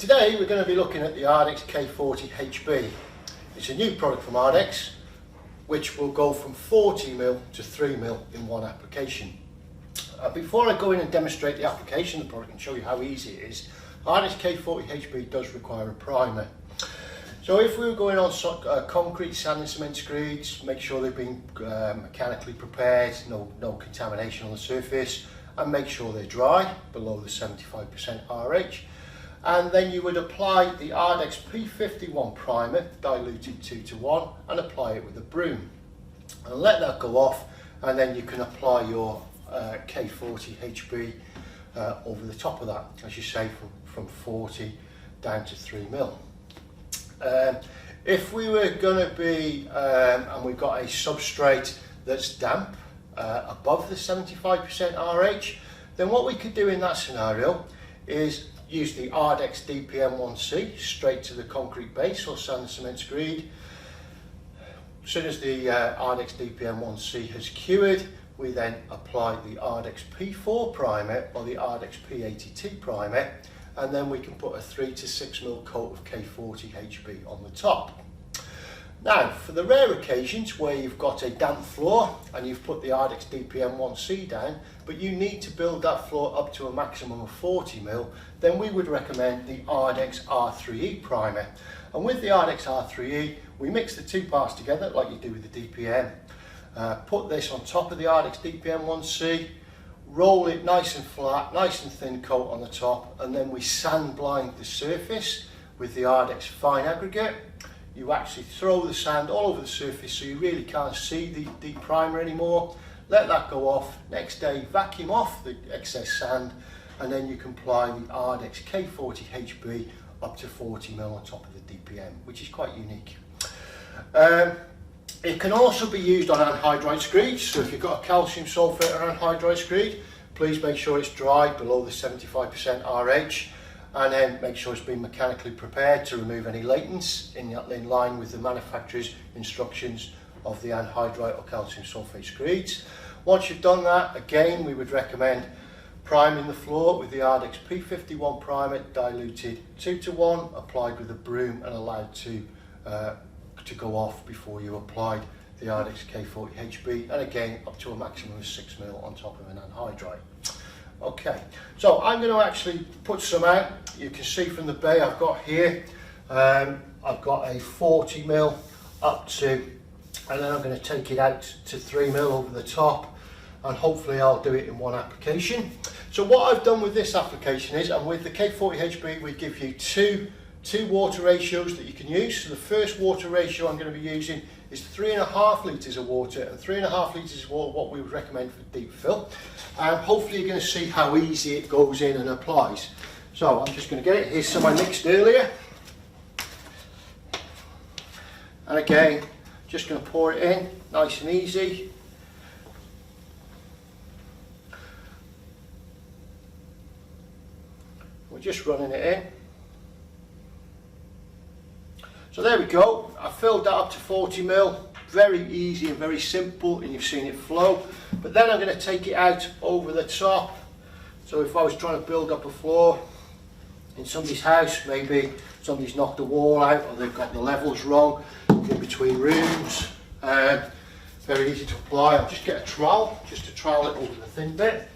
Today we're going to be looking at the ARDEX K40HB. It's a new product from ARDEX which will go from 40mm to 3mm in one application. Before I go in and demonstrate the application of the product and show you how easy it is, ARDEX K40HB does require a primer. So if we were going on concrete, sand and cement screeds, make sure they've been mechanically prepared, no contamination on the surface, and make sure they're dry, below the 75% RH. And then you would apply the ARDEX P51 primer, diluted 2:1, and apply it with a broom. And let that go off, and then you can apply your K40HB over the top of that, as you say, from 40 down to 3mm. If we were going to be, and we've got a substrate that's damp, above the 75% RH, then what we could do in that scenario is use the ARDEX DPM1C straight to the concrete base or sand and cement screed. As soon as the ARDEX DPM1C has cured, we then apply the ARDEX P4 primer or the ARDEX P80T primer, and then we can put a 3 to 6mm coat of K40HB on the top. Now, for the rare occasions where you've got a damp floor and you've put the ARDEX DPM1C down, but you need to build that floor up to a maximum of 40mm, then we would recommend the ARDEX R3E primer. And with the ARDEX R3E, we mix the two parts together like you do with the DPM. Put this on top of the ARDEX DPM1C, roll it nice and flat, nice and thin coat on the top, and then we sand blind the surface with the ARDEX fine aggregate. You actually throw the sand all over the surface so you really can't see the primer anymore. Let that go off. Next day, vacuum off the excess sand, and then you can apply the ARDEX K40HB up to 40mm on top of the DPM, which is quite unique. It can also be used on anhydride screeds, so if you've got a calcium sulfate or anhydride screed, please make sure it's dry, below the 75% RH, and then make sure it's been mechanically prepared to remove any latents in line with the manufacturer's instructions of the anhydride or calcium sulfate screeds. Once you've done that, again, we would recommend priming the floor with the ARDEX P51 primer, diluted 2:1, applied with a broom and allowed to go off before you applied the ARDEX K40HB, and again up to a maximum of 6mm on top of an anhydride. Okay, so I'm going to actually put some out. You can see from the bay I've got here, I've got a 40mm up to, and then I'm going to take it out to 3mm over the top, and hopefully I'll do it in one application. So what I've done with this application is, and with the K40HB, we give you two water ratios that you can use. So the first water ratio I'm going to be using is 3.5 litres of water, and 3.5 litres is what we would recommend for deep fill. And hopefully you're going to see how easy it goes in and applies. So I'm just going to get it. Here's some I mixed earlier. And again, just going to pour it in, nice and easy. We're just running it in. So there we go, I filled that up to 40mm, very easy and very simple, and you've seen it flow. But then I'm going to take it out over the top. So if I was trying to build up a floor in somebody's house, maybe somebody's knocked a wall out or they've got the levels wrong in between rooms, very easy to apply. I'll just get a trowel, just to trowel it over the thin bit.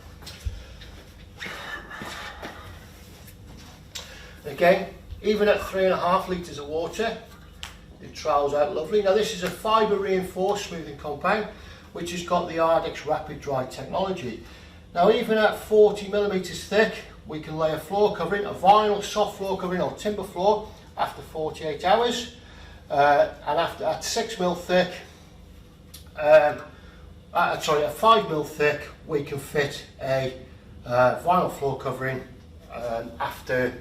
Again, even at 3.5 litres of water, it trowels out lovely. Now this is a fibre reinforced smoothing compound, which has got the ARDEX Rapid Dry technology. Now even at 40mm thick, we can lay a floor covering, a vinyl soft floor covering or timber floor, after 48 hours. And after at 6mm thick, at 5mm thick, we can fit a vinyl floor covering after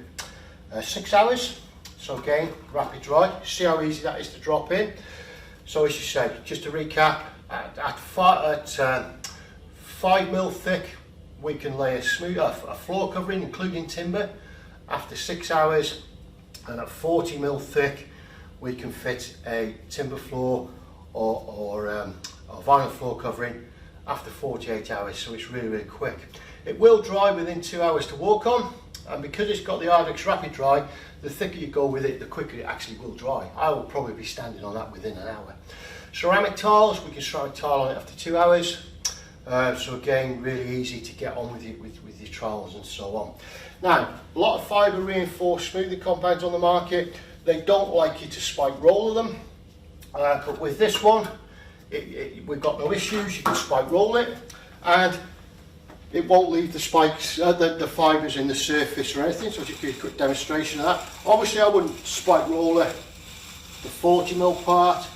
6 hours. So again, rapid dry. See how easy that is to drop in. So as you say, just to recap, at 5mm thick, we can lay a floor covering, including timber, after 6 hours, and at 40mm thick, we can fit a timber floor or a vinyl floor covering after 48 hours. So it's really, really quick. It will dry within 2 hours to walk on. and because it's got the ARDEX Rapid Dry, the thicker you go with it, the quicker it actually will dry. I will probably be standing on that within an hour. Ceramic tiles, we can ceramic tile on it after 2 hours. So again, really easy to get on with it with your trowels and so on. Now, a lot of fibre reinforced smoothing compounds on the market. They don't like you to spike roller them, but with this one, we've got no issues. You can spike roll it, and it won't leave the spikes, the fibres in the surface or anything. So just give you a quick demonstration of that. Obviously, I wouldn't spike roller the 40mm part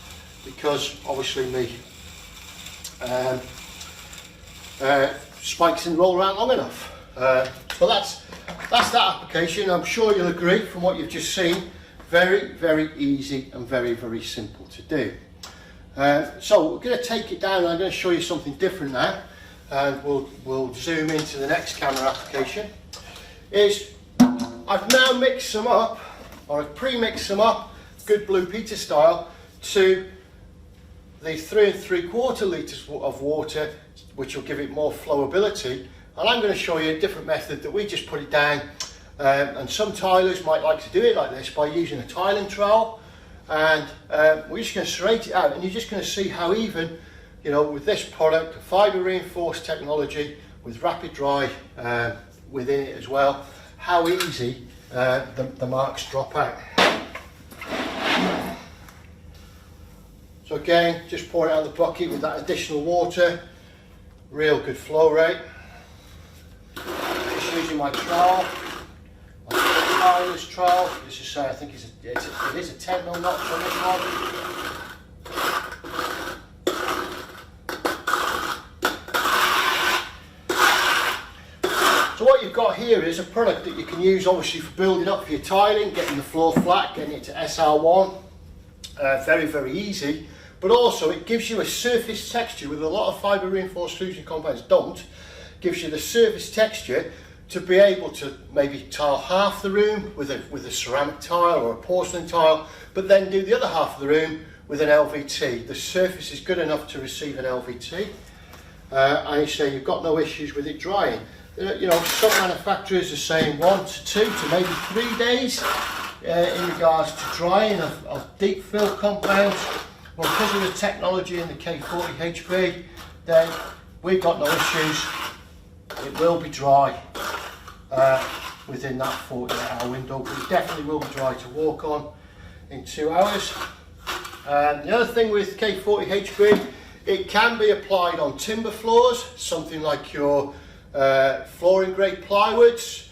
because obviously me spikes didn't roll around long enough. So that's that application. I'm sure you'll agree from what you've just seen. Very, very easy and very, very simple to do. So we're going to take it down. I'm going to show you something different now, and we'll zoom into the next camera application. I've now mixed them up, or I've pre-mixed them up, good Blue Peter style, to the 3 3/4 litres of water, which will give it more flowability. And I'm going to show you a different method that we just put it down. And some tilers might like to do it like this by using a tiling trowel, and we're just going to serrate it out, and you're just going to see how even, you know, with this product, fibre reinforced technology with rapid dry within it as well, how easy the marks drop out. So again, just pour it out of the bucket with that additional water, real good flow rate. Just using my trowel. This trowel, let's just say I think it is a 10mm notch on this one. So what you've got here is a product that you can use obviously for building up for your tiling, getting the floor flat, getting it to SR1, very, very easy. But also it gives you a surface texture with a lot of fibre reinforced smoothing compounds don't. Gives you the surface texture to be able to maybe tile half the room with a ceramic tile or a porcelain tile, but then do the other half of the room with an LVT. The surface is good enough to receive an LVT, and you say you've got no issues with it drying. You know, some manufacturers are saying 1 to 2 to maybe 3 days in regards to drying of deep fill compounds. Well, because of the technology in the K40 HB, then we've got no issues. It will be dry within that 48-hour window, but it definitely will be dry to walk on in 2 hours. The other thing with K40 HB, it can be applied on timber floors, something like your flooring grade plywoods,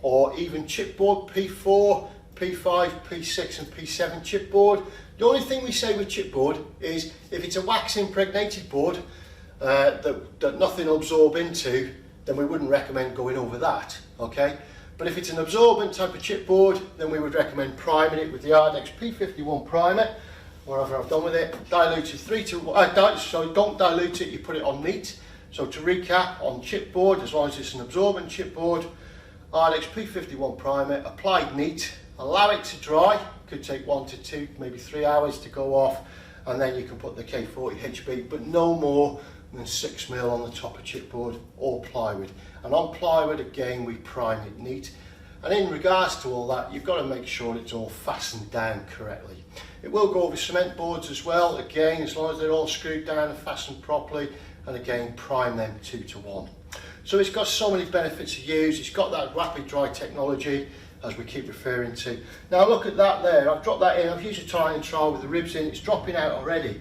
or even chipboard P4, P5, P6 and P7 chipboard. The only thing we say with chipboard is if it's a wax impregnated board that nothing will absorb into, then we wouldn't recommend going over that, okay? But if it's an absorbent type of chipboard, then we would recommend priming it with the ARDEX P51 primer, whatever I've done with it. Diluted 3 to 1, so don't dilute it, you put it on neat. So to recap, on chipboard, as long as it's an absorbent chipboard, ARDEX P51 primer, applied neat, allow it to dry, could take 1 to 2, maybe 3 hours to go off, and then you can put the K40 HB, but no more than 6mm on the top of chipboard or plywood. And on plywood, again, we prime it neat. And in regards to all that, you've got to make sure it's all fastened down correctly. It will go over cement boards as well, again, as long as they're all screwed down and fastened properly, and again, prime them 2 to 1. So it's got so many benefits to use. It's got that rapid dry technology, as we keep referring to. Now look at that there, I've dropped that in, I've used a tiling trowel with the ribs in, it's dropping out already.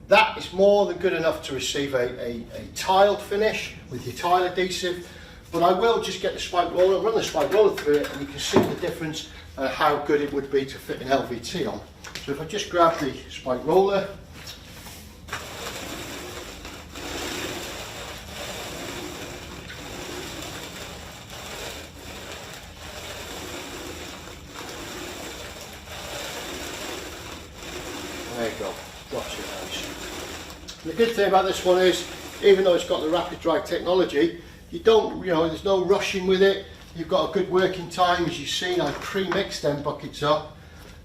That is more than good enough to receive a tiled finish with your tile adhesive, but I will just get the spike roller, run the spike roller through it, and you can see the difference and how good it would be to fit an LVT on. So if I just grab the spike roller, there you go, drops your house. And the good thing about this one is, even though it's got the rapid dry technology, you don't, there's no rushing with it. You've got a good working time. As you've seen, I pre-mixed them buckets up,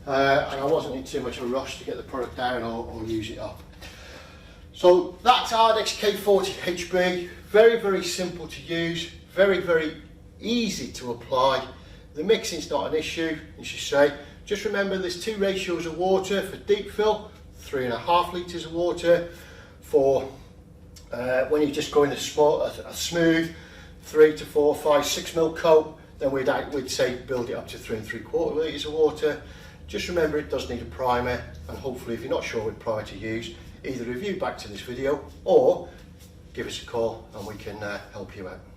and I wasn't in too much of a rush to get the product down or use it up. So that's ARDEX K40 HB. Very, very simple to use. Very, very easy to apply. The mixing's not an issue, as you say. Just remember there's 2 ratios of water for deep fill, 3.5 litres of water. For when you're just going a smooth 3 to 4, 5, 6 mil coat, then we'd say build it up to 3 3/4 litres of water. Just remember it does need a primer, and hopefully if you're not sure what primer to use, either review back to this video or give us a call and we can help you out.